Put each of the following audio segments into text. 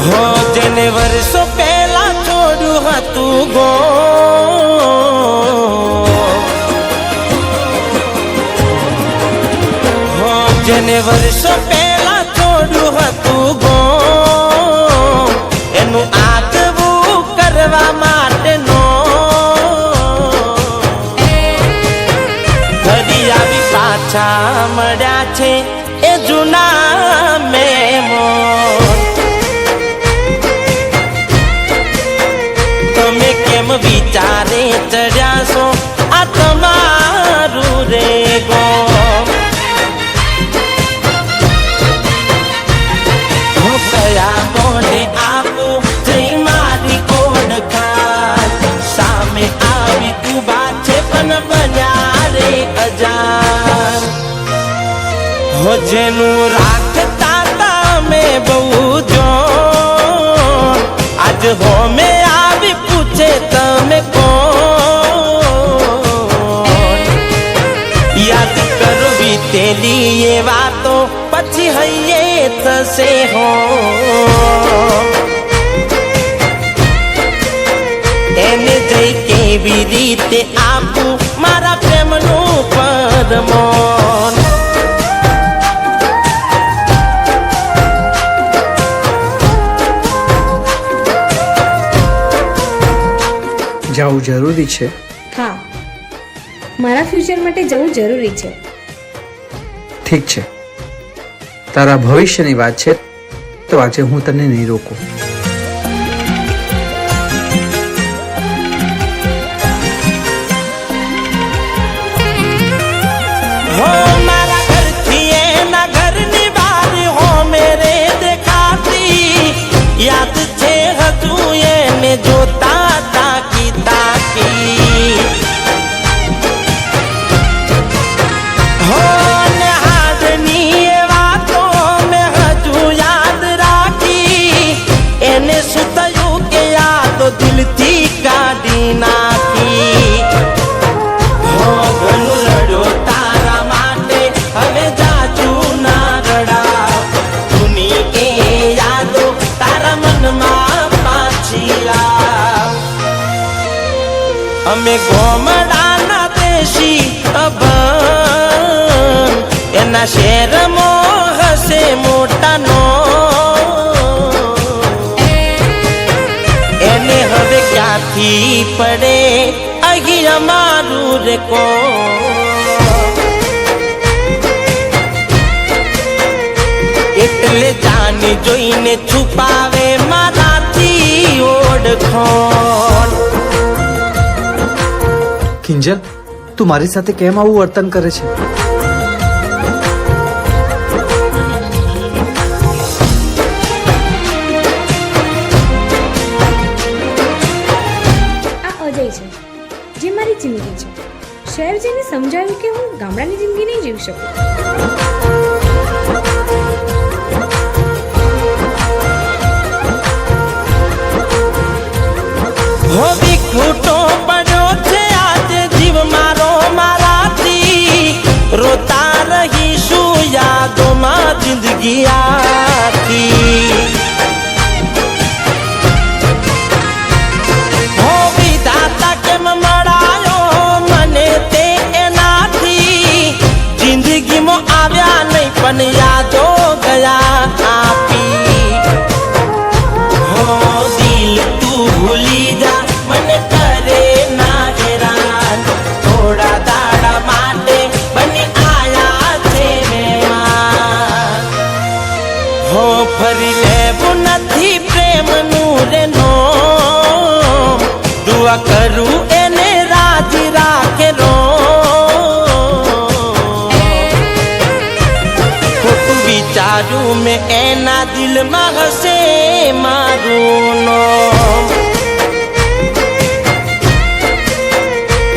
હો જેને વર્ષો પહેલા છોડ્યું હતું ગો, હો જેને વર્ષો પહેલા છોડ્યું હતું ગો, એનું આગવું કરવા માટે નો ફરી આવી પાછા મળ્યા છે એ જૂના મેમોન. તમે કેમ વિચારે ચડ્યા છો આ તમારું રે ગો, હું કયા કોને આપું જઈ મારી કોણ ખાત, સામે આવી ઉભા છે પણ બન્યા રે અજાન. હો જેનું રાખતા તમે બહુ જો, આજ હોમે આવી પૂછે તમે કોણ. યાદ કરો વીતેલી એ વાતો પછી હૈયે થશે હો, એને જઈ કેવી રીતે આપું મારા પ્રેમનું પરમોન. જવું જરૂરી છે? હા, મારા ફ્યુચર માટે જવું જરૂરી છે. ઠીક છે, તારા ભવિષ્યની વાત છે તો આજે હું તને નહીં રોકું. હો મારા ઘરથી એના ઘરની બહાર હો મેરે દેખાતી, યાદ છે હજુ એને જોતા તાકી તાકી. હો ને હાડની એ વાતો મેં હજુ યાદ રાખી, એને શું થયું કે યાદો દિલથી કાઢી નાખી. હો ઘણું રડ્યો તારા માટે હવે જાજુ ના રડાવ, જૂની એ યાદો તારા મનમાં પાછી લાવ. અમે ગોમડાના દેશી અભણ, એના શહેરમાં હશે મોટાનો, એને હવે ક્યાંથી પડે અહીં અમારું રે કો. એટલે જાણી જોઈને છુપાવે મારાથી ઓળખોણ. કિંજલ, તું મારી સાથે કેમ આવું વર્તન કરે છે? આ અજય છે, જે મારી જિંદગી છે. શહેર જઈને સમજાયું કે હું ગામડાની જિંદગી નહીં જીવી શકું. હો વિખૂટો પડ્યો છે આજે જીવ મારો મારાથી, રોતા રહીશું યાદોમાં જિંદગી આખી. હો વિધાતા કેમ મળાયો મને તે એનાથી, જિંદગીમાં આવ્યા નહીં પણ યાદો ગયા આપી. હો દિલ તું ભૂલી જા મને કરે ના હેરાન, થોડા દાડા માટે બની આયા છે મહેમાન. હો ફરી લેવું નથી પ્રેમનું રે નોમ, દુઆ કરું એને રાજી રાખે રો. ખોટું વિચારું મેં એના દિલમાં હશે મારું નામ.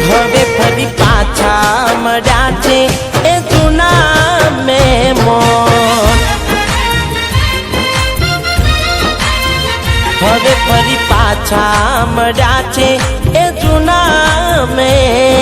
હવે ફરી પાછા મળ્યા છે એ જૂના મેમોન. હવે ફરી પાછા મળ્યા છે એ જૂના મેમોન.